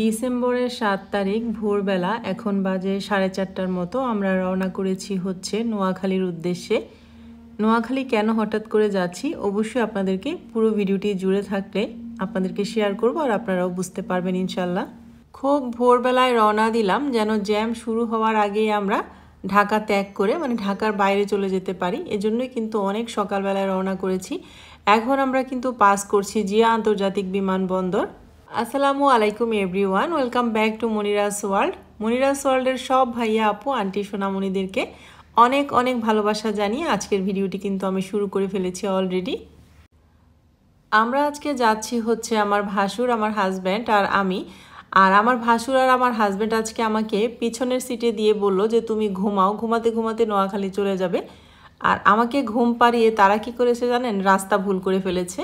ডিসেম্বরের ৭ তারিখ ভোরবেলা এখন বাজে 4:30টার মতো আমরা রওনা করেছি হচ্ছে নোয়াখালীর উদ্দেশ্যে। নোয়াখালী কেন হঠাৎ করে যাচ্ছি অবশ্যই আপনাদেরকে পুরো ভিডিওটি জুড়ে থাকলে আপনাদেরকে শেয়ার করব আর আপনারাও বুঝতে পারবেন ইনশাল্লাহ। খুব ভোরবেলায় রওনা দিলাম যেন জ্যাম শুরু হওয়ার আগেই আমরা ঢাকা ত্যাগ করে ঢাকার বাইরে চলে যেতে পারি। এজন্যই কিন্তু অনেক সকালবেলায় রওনা করেছি। এখন আমরা কিন্তু পাস করছি জিয়া আন্তর্জাতিক বিমানবন্দর। আসসালামু আলাইকুম everyone, welcome back to Monira's world. Monira's ওয়ার্ল্ডের সব ভাইয়া আপু আন্টি সোনামণিদেরকে অনেক অনেক ভালোবাসা জানিয়ে আজকের ভিডিওটি কিন্তু আমি শুরু করে ফেলেছি অলরেডি। আমরা আজকে যাচ্ছি হচ্ছে আমার ভাসুর, আমার হাজব্যান্ড আর আমি। আর আমার ভাসুর আর আমার হাজব্যান্ড আজকে আমাকে পিছনের সিটে দিয়ে বলল যে তুমি ঘুমাও, ঘুমাতে ঘুমাতে নোয়াখালী চলে যাবে। আর আমাকে ঘুম পাড়িয়ে তারা কি করেছে জানেন, রাস্তা ভুল করে ফেলেছে।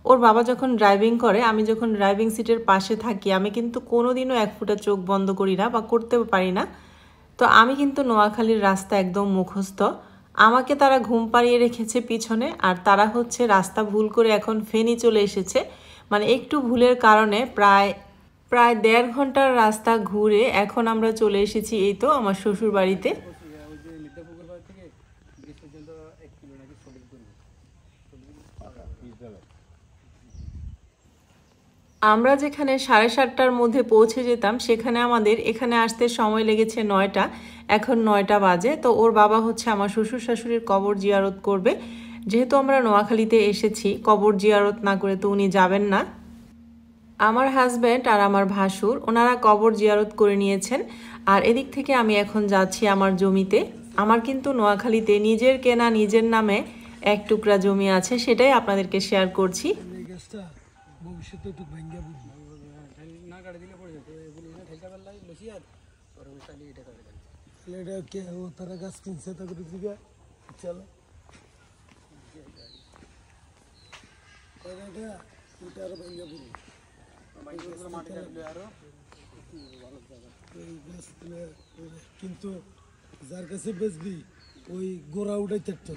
ওর বাবা যখন ড্রাইভিং করে, আমি যখন ড্রাইভিং সিটের পাশে থাকি, আমি কিন্তু কোনোদিনও এক ফোঁটা চোখ বন্ধ করি না বা করতে পারি না। তো আমি কিন্তু নোয়াখালীর রাস্তা একদম মুখস্থ। আমাকে তারা ঘুম পাড়িয়ে রেখেছে পিছনে, আর তারা হচ্ছে রাস্তা ভুল করে এখন ফেনী চলে এসেছে। একটু ভুলের কারণে প্রায় 1.5 ঘন্টার রাস্তা ঘুরে এখন আমরা চলে এসেছি এই তো আমার শ্বশুর বাড়িতে। আমরা যেখানে 7:30টার মধ্যে পৌঁছে যেতাম সেখানে আমাদের এখানে আসতে সময় লেগেছে 9টা, এখন 9টা বাজে। তো ওর বাবা হচ্ছে আমার শ্বশুর শাশুড়ির কবর জিয়ারত করবে। যেহেতু আমরা নোয়াখালীতে এসেছি, কবর জিয়ারত না করে তো উনি যাবেন না। আমার হাজব্যান্ড আর আমার ভাসুর ওনারা কবর জিয়ারত করে নিয়েছেন। আর এদিক থেকে আমি এখন যাচ্ছি আমার জমিতে। আমার কিন্তু নোয়াখালীতে নিজের কেনা নিজের নামে এক টুকরা জমি আছে, সেটাই আপনাদেরকে শেয়ার করছি। কিন্তু যার কাছে বেচবি ওই গোড়া উঠাই থাকতো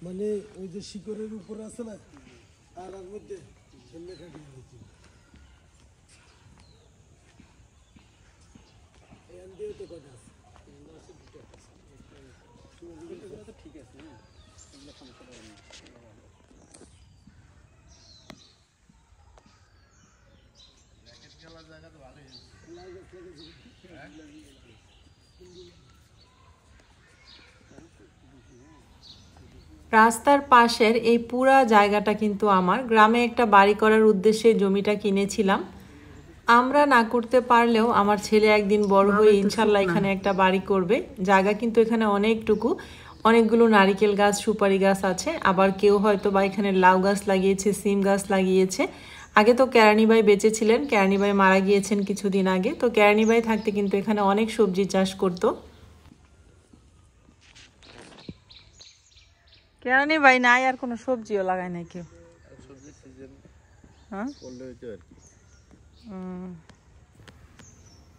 না, ওই যে শিকড়ের উপরে আছে না, আর মধ্যে ঠিক আছে। রাস্তার পাশের এই পুরা জায়গাটা কিন্তু আমার। গ্রামে একটা বাড়ি করার উদ্দেশ্যে জমিটা কিনেছিলাম। আমরা না করতে পারলেও আমার ছেলে একদিন বড় হয়ে ইনশাল্লাহ এখানে একটা বাড়ি করবে। জায়গা কিন্তু এখানে অনেকটুকু, অনেকগুলো নারিকেল গাছ, সুপারি গাছ আছে। আবার কেউ হয়তো বা এখানে লাউ গাছ লাগিয়েছে, সিম গাছ লাগিয়েছে। আগে তো কেরানি ভাই বেঁচে ছিলেন, কেরানি ভাই মারা গিয়েছেন কিছুদিন আগে। তো কেরানি ভাই থাকতে কিন্তু এখানে অনেক সবজি চাষ করতো। কেরানি ভাই নাই আর কোনো সবজিও লাগায় নাই কেউ।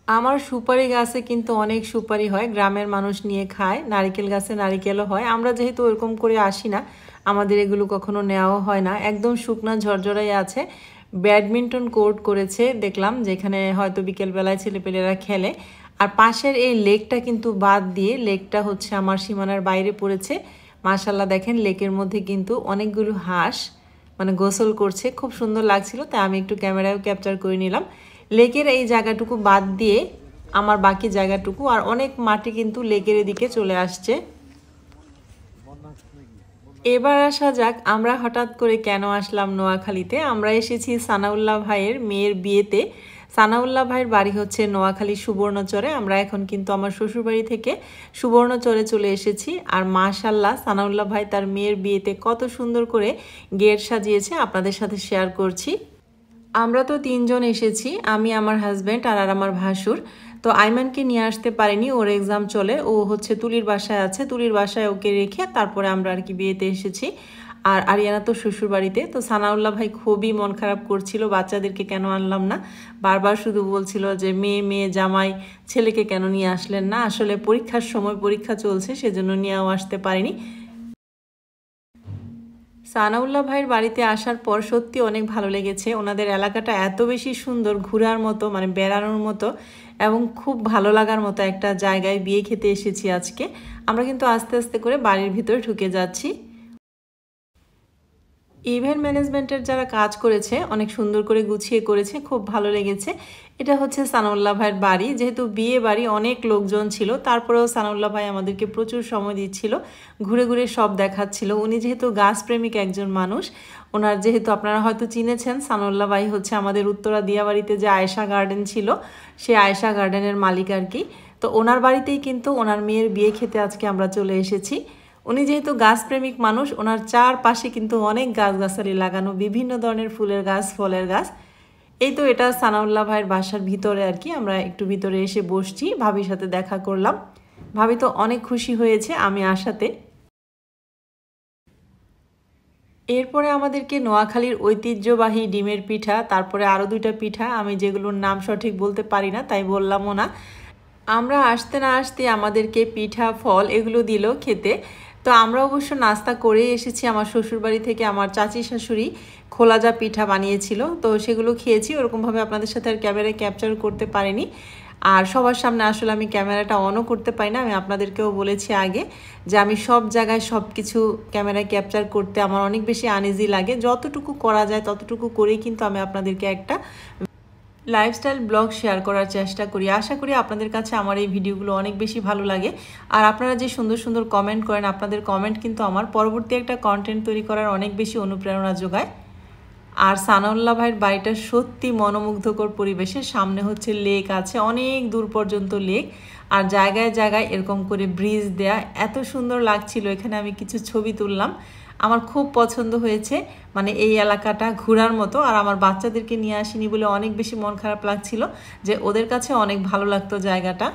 আমার সুপারি গাছে কিন্তু অনেক সুপারি হয়, গ্রামের মানুষ নিয়ে খায়। নারিকেল গাছে নারিকেলও হয়। আমরা যেহেতু ওরকম করে আসি না, আমাদের এগুলো কখনো নেওয়াও হয় না। একদম শুকনা ঝরঝরাই আছে। ব্যাডমিন্টন কোর্ট করেছে দেখলাম, যেখানে হয়তো বিকেলবেলায় ছেলেপেলেরা খেলে। আর পাশের এই লেকটা কিন্তু বাদ দিয়ে, লেকটা হচ্ছে আমার সীমানার বাইরে পড়েছে। মাশাআল্লাহ দেখেন, লেকের মধ্যে কিন্তু অনেকগুলো হাঁস গোসল করছে, খুব সুন্দর লাগছিল। তাই আমি একটু ক্যামেরায় ক্যাপচার করে নিলাম। লেকের এই জায়গাটুকু বাদ দিয়ে আমার বাকি জায়গাটুকু আর অনেক মাটি কিন্তু লেকের এদিকে চলে আসছে। এবার আসা যাক আমরা হঠাৎ করে কেন আসলাম নোয়াখালীতে। আমরা এসেছি সানাউল্লাহ ভাইয়ের মেয়ের বিয়েতে। সানাউল্লাহ ভাইয়ের বাড়ি হচ্ছে নোয়াখালী সুবর্ণচরে। আমরা এখন কিন্তু আমার শ্বশুরবাড়ি থেকে সুবর্ণচরে চলে এসেছি। আর মাশাআল্লাহ সানাউল্লাহ ভাই তার মেয়ের বিয়েতে কত সুন্দর করে গেট সাজিয়েছে আপনাদের সাথে শেয়ার করছি। আমরা তো 3 জন এসেছি, আমি, আমার হাজব্যান্ড আর আমার ভাসুর। তো আইমানকে নিয়ে আসতে পারিনি, ওর এক্সাম চলে। ও হচ্ছে তুলির বাসায় আছে, তুলির বাসায় ওকে রেখে তারপরে আমরা আর কি বিয়েতে এসেছি। আর আরিয়ানা তো শ্বশুর বাড়িতে। তো সানাউল্লাহ ভাই খুবই মন খারাপ করছিল, বাচ্চাদেরকে কেন আনলাম না। বারবার শুধু বলছিল যে মেয়ে মেয়ে জামাই, ছেলেকে কেন নিয়ে আসলেন না। আসলে পরীক্ষার সময়, পরীক্ষা চলছে, সেজন্য নিয়েও আসতে পারিনি। সানাউল্লাহ ভাইয়ের বাড়িতে আসার পর সত্যি অনেক ভালো লেগেছে। ওনাদের এলাকাটা এত বেশি সুন্দর, ঘোরার মতো মানে বেড়ানোর মতো এবং খুব ভালো লাগার মতো একটা জায়গায় বিয়ে খেতে এসেছি আজকে। আমরা কিন্তু আস্তে আস্তে করে বাড়ির ভিতরে ঢুকে যাচ্ছি। ইভেন্ট ম্যানেজমেন্টের যারা কাজ করেছে অনেক সুন্দর করে গুছিয়ে করেছে, খুব ভালো লেগেছে। এটা হচ্ছে সানাউল্লাহ ভাইয়ের বাড়ি। যেহেতু বিয়ে বাড়ি অনেক লোকজন ছিল, তারপরেও সানাউল্লাহ ভাই আমাদেরকে প্রচুর সময় দিচ্ছিল, ঘুরে ঘুরে সব দেখাচ্ছিল। উনি যেহেতু গাছপ্রেমিক একজন মানুষ, ওনার যেহেতু আপনারা হয়তো চিনেছেন, সানাউল্লাহ ভাই হচ্ছে আমাদের উত্তরা দিয়াবাড়িতে যে আয়েশা গার্ডেন ছিল সেই আয়েশা গার্ডেনের মালিক আর কি। তো ওনার বাড়িতেই কিন্তু ওনার মেয়ের বিয়ে খেতে আজকে আমরা চলে এসেছি। উনি যেহেতু গাছপ্রেমিক মানুষ, ওনার চারপাশে কিন্তু অনেক গাছগাছালি লাগানো, বিভিন্ন ধরনের ফুলের গাছ, ফলের গাছ। এই তো এটা সানাউল্লাহ ভাইয়ের বাসার ভিতরে আর কি। আমরা একটু ভিতরে এসে বসছি, ভাবির সাথে দেখা করলাম। ভাবি তো অনেক খুশি হয়েছে আমি আসাতে। এরপরে আমাদেরকে নোয়াখালীর ঐতিহ্যবাহী ডিমের পিঠা, তারপরে আরও 2টা পিঠা, আমি যেগুলোর নাম সঠিক বলতে পারি না তাই বললামও না। আমরা আসতে না আসতে আমাদেরকে পিঠা, ফল এগুলো দিল খেতে। তো আমরা অবশ্য নাস্তা করেই এসেছি আমার শ্বশুরবাড়ি থেকে। আমার চাচি শাশুড়ি খোলাজা পিঠা বানিয়েছিল, তো সেগুলো খেয়েছি। ওরকমভাবে আপনাদের সাথে আর ক্যামেরায় ক্যাপচার করতে পারিনি। আর সবার সামনে আসলে আমি ক্যামেরাটা অনও করতে পারি না। আমি আপনাদেরকেও বলেছি আগে যে আমি সব জায়গায় সব কিছু ক্যামেরায় ক্যাপচার করতে আমার অনেক বেশি আনইজি লাগে। যতটুকু করা যায় ততটুকু করেই কিন্তু আমি আপনাদেরকে একটা লাইফস্টাইল ব্লগ শেয়ার করার চেষ্টা করি। আশা করি আপনাদের কাছে আমার এই ভিডিওগুলো অনেক বেশি ভালো লাগে। আর আপনারা যে সুন্দর সুন্দর কমেন্ট করেন, আপনাদের কমেন্ট কিন্তু আমার পরবর্তী একটা কন্টেন্ট তৈরি করার অনেক বেশি অনুপ্রেরণা যোগায়। আর সানাউল্লাহ ভাইয়ের বাড়িটা সত্যি মনোমুগ্ধকর পরিবেশে। সামনে হচ্ছে লেক আছে, অনেক দূর পর্যন্ত লেক, আর জায়গায় জায়গায় এরকম করে ব্রিজ দেয়া, এত সুন্দর লাগছিল। এখানে আমি কিছু ছবি তুললাম, আমার খুব পছন্দ হয়েছে। মানে এই এলাকাটা ঘোরার মতো। আর আমার বাচ্চাদেরকে নিয়ে আসিনি বলে অনেক বেশি মন খারাপ লাগছিল, যে ওদের কাছে অনেক ভালো লাগতো জায়গাটা।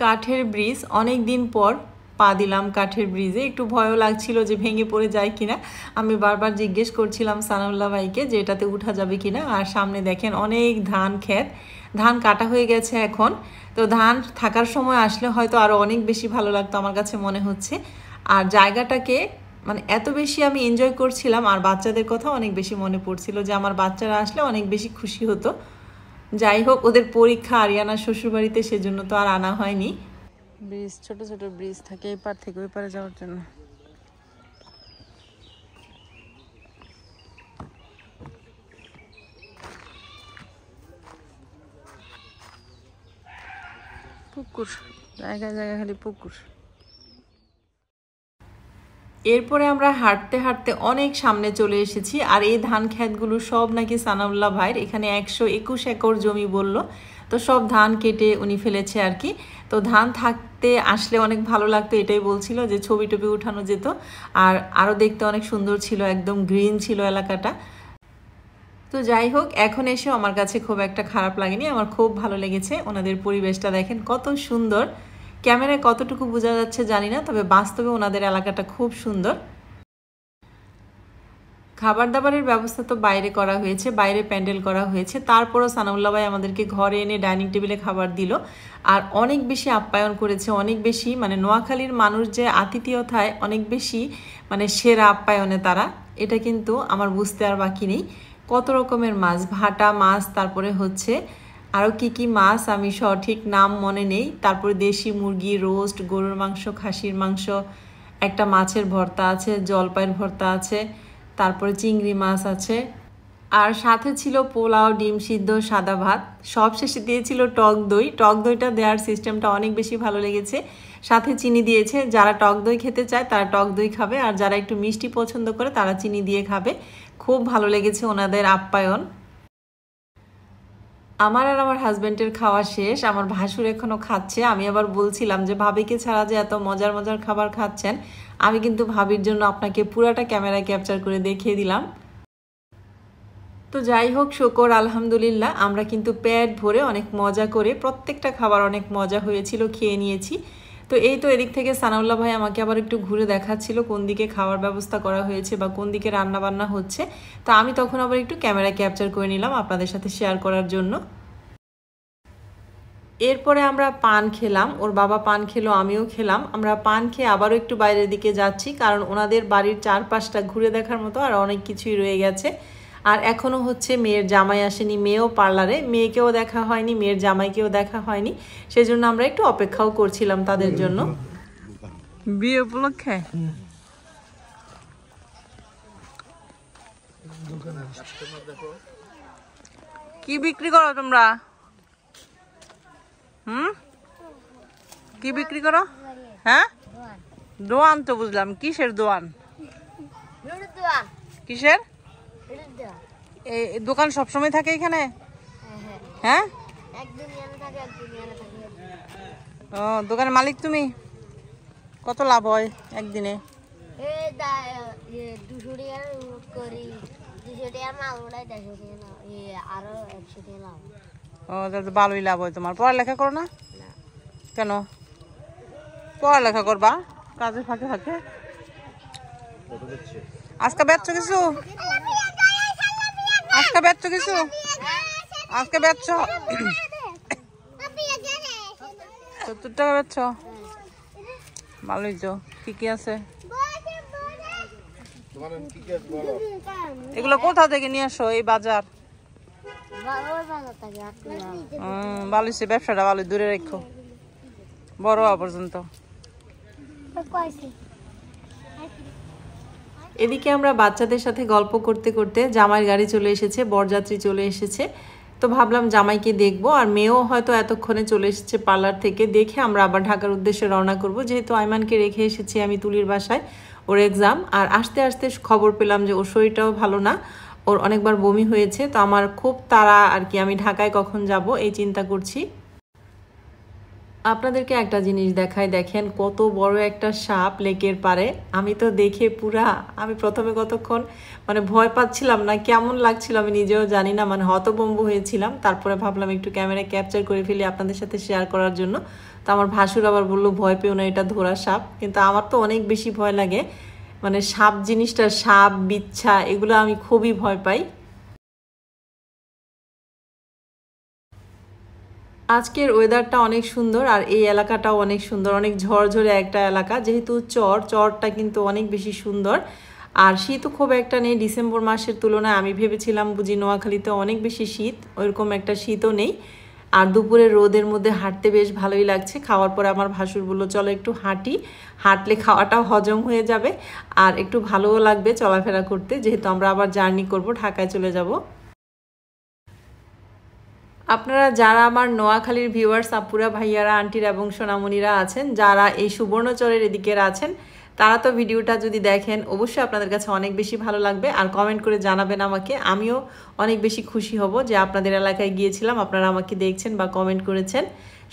কাঠের ব্রিজ, অনেক দিন পর পা দিলাম কাঠের ব্রিজে। একটু ভয়ও লাগছিল যে ভেঙে পড়ে যায় কিনা। আমি বারবার জিজ্ঞেস করছিলাম সানাউল্লাহ ভাইকে যে এটাতে উঠা যাবে কিনা। আর সামনে দেখেন অনেক ধান ক্ষেত, ধান কাটা হয়ে গেছে এখন। তো ধান থাকার সময় আসলে হয়তো আরও অনেক বেশি ভালো লাগতো আমার কাছে মনে হচ্ছে। আর জায়গাটাকে মানে এত বেশি আমি এনজয় করছিলাম, আর বাচ্চাদের কথা অনেক বেশি মনে পড়ছিল যে আমার বাচ্চারা আসলে অনেক বেশি খুশি হতো। যাই হোক, ওদের পরীক্ষা আরিয়ানার শ্বশুরবাড়িতে, সেজন্য তো আর আনা হয়নি। ব্রিজ, ছোট ছোট ব্রিজ থাকে এই পার থেকে ওই পারে যাওয়ার জন্য। পুকুর, জায়গায় জায়গায় খালি পুকুর। এরপরে আমরা হাঁটতে হাঁটতে অনেক সামনে চলে এসেছি। আর এই ধান ক্ষেতগুলো সব নাকি সানাউল্লাহ ভাইয়ের। এখানে 121 একর জমি বলল, তো সব ধান কেটে উনি ফেলেছে আর কি। তো ধান থাকতে আসলে অনেক ভালো লাগতো, এটাই বলছিল, যে ছবি টবি উঠানো যেত। আর আরও দেখতে অনেক সুন্দর ছিল, একদম গ্রিন ছিল এলাকাটা। তো যাই হোক, এখন এসে আমার কাছে খুব একটা খারাপ লাগেনি, আমার খুব ভালো লেগেছে। ওনাদের পরিবেশটা দেখেন কত সুন্দর। ক্যামেরায় কতটুকু বোঝা যাচ্ছে জানি না, তবে বাস্তবে ওনাদের এলাকাটা খুব সুন্দর। খাবার দাবারের ব্যবস্থা তো বাইরে করা হয়েছে, বাইরে প্যান্ডেল করা হয়েছে। তারপরও সানাউল্লাহ ভাই আমাদেরকে ঘরে এনে ডাইনিং টেবিলে খাবার দিল। আর অনেক বেশি আপ্যায়ন করেছে, অনেক বেশি। মানে নোয়াখালীর মানুষ যে আতিথেয়তায় অনেক বেশি মানে সেরা আপ্যায়নে তারা, এটা কিন্তু আমার বুঝতে আর বাকি নেই। কত রকমের মাছ, ভাটা মাছ, তারপরে হচ্ছে আরও কি মাছ আমি সঠিক নাম মনে নেই। তারপরে দেশি মুরগি রোস্ট, গরুর মাংস, খাসির মাংস, একটা মাছের ভর্তা আছে, জলপাইয়ের ভর্তা আছে, তারপরে চিংড়ি মাছ আছে, আর সাথে ছিল পোলাও, ডিম সিদ্ধ, সাদা ভাত। সব শেষে দিয়েছিল টক দই। টক দইটা দেওয়ার সিস্টেমটা অনেক বেশি ভালো লেগেছে। সাথে চিনি দিয়েছে, যারা টক দই খেতে চায় তারা টক দই খাবে, আর যারা একটু মিষ্টি পছন্দ করে তারা চিনি দিয়ে খাবে। খুব ভালো লেগেছে ওনাদের আপ্যায়ন। আমার আর আমার হাজব্যান্ডের খাওয়া শেষ, আমার ভাসুর এখনও খাচ্ছে। আমি আবার বলছিলাম যে ভাবিকে ছাড়া যে এত মজার মজার খাবার খাচ্ছেন। আমি কিন্তু ভাবির জন্য আপনাকে পুরাটা ক্যামেরায় ক্যাপচার করে দেখিয়ে দিলাম। তো যাই হোক, শুকর আলহামদুলিল্লাহ, আমরা কিন্তু পেট ভরে অনেক মজা করে প্রত্যেকটা খাবার অনেক মজা হয়েছিল, খেয়ে নিয়েছি। তো এই তো এদিক থেকে সানাউল্লাহ ভাই আমাকে আবার একটু ঘুরে দেখাচ্ছিল কোন দিকে খাওয়ার ব্যবস্থা করা হয়েছে বা কোন দিকে রান্না বান্না হচ্ছে। তো আমি তখন আবার একটু ক্যামেরা ক্যাপচার করে নিলাম আপনাদের সাথে শেয়ার করার জন্য। এরপরে আমরা পান খেলাম, ওর বাবা পান খেলো, আমিও খেলাম। আমরা পান খেয়ে আবারও একটু বাইরের দিকে যাচ্ছি, কারণ ওনাদের বাড়ির চারপাশটা ঘুরে দেখার মতো আর অনেক কিছুই রয়ে গেছে। আর এখনও হচ্ছে মেয়ের জামাই আসেনি, মেয়েও পার্লারে, মেয়েকেও দেখা হয়নি, মেয়ের জামাইকেও দেখা হয়নি, সেজন্য আমরা একটু অপেক্ষাও করছিলাম তাদের জন্য। বিয়ে উপলক্ষে কি বিক্রি করো তোমরা? কি বিক্রি করো? হ্যাঁ, দোয়ান তো বুঝলাম, কিসের দোয়ান? কিসের এই দোকান সবসময় থাকে এখানে? হ্যাঁ, ও দোকানের মালিক তুমি? কত লাভ হয় একদিনে? ও তাহলে ভালোই লাভ হয় তোমার। পড়ালেখা করো না কেন? পড়ালেখা করবা কাজের ফাঁকে ফাঁকে। আজকে বেচছো কিছু? আজকে বেচছো কিছু? আজকে বেচছো 70 টাকা বেচছো? ভালোই তো। কি কি আছে? এগুলো কোথা থেকে নিয়ে আসো এই বাজার? ভালোই, ব্যবসাটা ভালোই, দূরে রেখো, বড় হওয়া পর্যন্ত। এদিকে আমরা বাচ্চাদের সাথে গল্প করতে করতে জামাইয়ের গাড়ি চলে এসেছে, বরযাত্রী চলে এসেছে। তো ভাবলাম জামাইকে দেখবো, আর মেয়েও হয়তো এতক্ষণে চলে এসেছে পার্লার থেকে। দেখে আমরা আবার ঢাকার উদ্দেশ্যে রওনা করব, যেহেতু আইমানকে রেখে এসেছি আমি তুলির বাসায়, ওর এক্সাম। আর আস্তে আস্তে খবর পেলাম যে ওর শরীরটাও ভালো না, ওর অনেকবার বমি হয়েছে। তো আমার খুব তাড়া আর কি, আমি ঢাকায় কখন যাব এই চিন্তা করছি। আপনাদেরকে একটা জিনিস দেখাই, দেখেন কত বড় একটা সাপ লেকের পারে। আমি তো দেখে আমি প্রথমে কতক্ষণ মানে ভয় পাচ্ছিলাম না, কেমন লাগছিল আমি নিজেও জানি না, মানে হতভম্ব হয়েছিলাম। তারপরে ভাবলাম একটু ক্যামেরায় ক্যাপচার করে ফেলি আপনাদের সাথে শেয়ার করার জন্য। তো আমার ভাসুর আবার বললো ভয় পেও না, এটা ধরা সাপ। কিন্তু আমার তো অনেক বেশি ভয় লাগে, মানে সাপ জিনিসটা, সাপ বিচ্ছা এগুলো আমি খুবই ভয় পাই। আজকের ওয়েদারটা অনেক সুন্দর, আর এই এলাকাটাও অনেক সুন্দর, অনেক ঝরঝরে একটা এলাকা। যেহেতু চরটা কিন্তু অনেক বেশি সুন্দর। আর শীতও খুব একটা নেই ডিসেম্বর মাসের তুলনায়। আমি ভেবেছিলাম বুঝি নোয়াখালীতে অনেক বেশি শীত, ওইরকম একটা শীতও নেই। আর দুপুরে রোদের মধ্যে হাঁটতে বেশ ভালোই লাগছে। খাওয়ার পরে আমার ভাসুর বললো চলো একটু হাঁটি, হাঁটলে খাওয়াটাও হজম হয়ে যাবে আর একটু ভালোও লাগবে চলাফেরা করতে, যেহেতু আমরা আবার জার্নি করব, ঢাকায় চলে যাব। আপনারা যারা আমার নোয়াখালীর ভিউয়ার্স আপুরা, ভাইয়ারা, আন্টিরা এবং সোনামণিরা আছেন, যারা এই সুবর্ণচরের এদিকের আছেন, তারা তো ভিডিওটা যদি দেখেন অবশ্যই আপনাদের কাছে অনেক বেশি ভালো লাগবে। আর কমেন্ট করে জানাবেন আমাকে, আমিও অনেক বেশি খুশি হব যে আপনাদের এলাকায় গিয়েছিলাম, আপনারা আমাকে দেখছেন বা কমেন্ট করেছেন।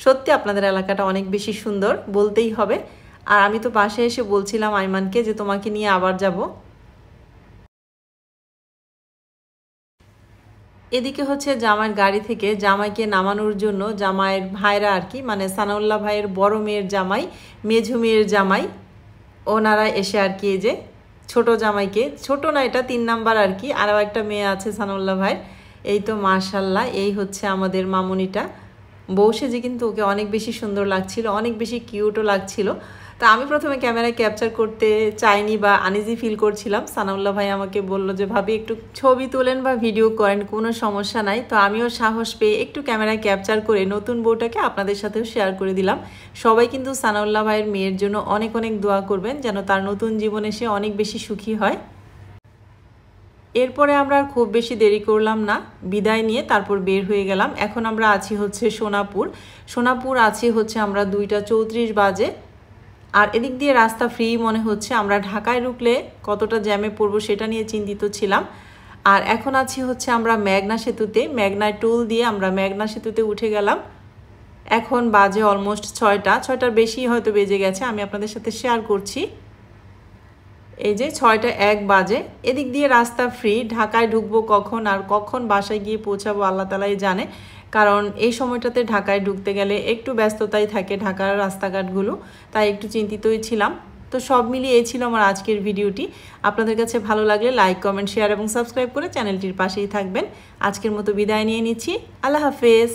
সত্যি আপনাদের এলাকাটা অনেক বেশি সুন্দর, বলতেই হবে। আর আমি তো পাশে এসে বলছিলাম আইমানকে যে তোমাকে নিয়ে আবার যাব। এদিকে হচ্ছে জামাইয়ের গাড়ি থেকে জামাইকে নামানোর জন্য জামাইয়ের ভাইরা আর কি, মানে সানাউল্লাহ ভাইয়ের বড় মেয়ের জামাই, মেঝু মেয়ের জামাই, ওনারা এসে আর কি এই যে ছোট জামাইকে, ছোট না এটা 3 নাম্বার আর কি, আরও একটা মেয়ে আছে সানাউল্লাহ ভাইয়ের। এই তো মাশাল্লাহ, এই হচ্ছে আমাদের মামুনিটা। বউ সেজে কিন্তু ওকে অনেক বেশি সুন্দর লাগছিল, অনেক বেশি কিউটও লাগছিল। তো আমি প্রথমে ক্যামেরায় ক্যাপচার করতে চাইনি বা আনইজি ফিল করছিলাম। সানাউল্লাহ ভাই আমাকে বললো যে ভাবি একটু ছবি তোলেন বা ভিডিও করেন, কোনো সমস্যা নাই। তো আমিও সাহস পেয়ে একটু ক্যামেরায় ক্যাপচার করে নতুন বউটাকে আপনাদের সাথেও শেয়ার করে দিলাম। সবাই কিন্তু সানাউল্লাহ ভাইয়ের মেয়ের জন্য অনেক অনেক দোয়া করবেন, যেন তার নতুন জীবনে সে অনেক বেশি সুখী হয়। এরপরে আমরা আর খুব বেশি দেরি করলাম না, বিদায় নিয়ে তারপর বের হয়ে গেলাম। এখন আমরা আছি হচ্ছে সোনাপুর আছি হচ্ছে আমরা 2টা 34 বাজে। আর এদিক দিয়ে রাস্তা ফ্রি মনে হচ্ছে। আমরা ঢাকায় ঢুকলে কতটা জ্যামে পড়বো সেটা নিয়ে চিন্তিত ছিলাম। আর এখন আছি হচ্ছে আমরা মেঘনা সেতুতে, মেঘনায় টোল দিয়ে আমরা মেঘনা সেতুতে উঠে গেলাম। এখন বাজে অলমোস্ট 6টার বেশি হয়তো বেজে গেছে, আমি আপনাদের সাথে শেয়ার করছি। এই যে 6টা 1 বাজে। এদিক দিয়ে রাস্তা ফ্রি। ঢাকায় ঢুকবো কখন আর কখন বাসায় গিয়ে পৌঁছাবো আল্লাহ তালাই জানে, কারণ এই সময়টাতে ঢাকায় ঢুকতে গেলে একটু ব্যস্ততাই থাকে ঢাকার রাস্তাঘাটগুলো, তাই একটু চিন্তিতই ছিলাম। তো সব মিলিয়ে এই ছিল আমার আজকের ভিডিওটি। আপনাদের কাছে ভালো লাগলে লাইক, কমেন্ট, শেয়ার এবং সাবস্ক্রাইব করে চ্যানেলটির পাশেই থাকবেন। আজকের মতো বিদায় নিয়ে নিচ্ছি। আল্লাহ হাফেজ।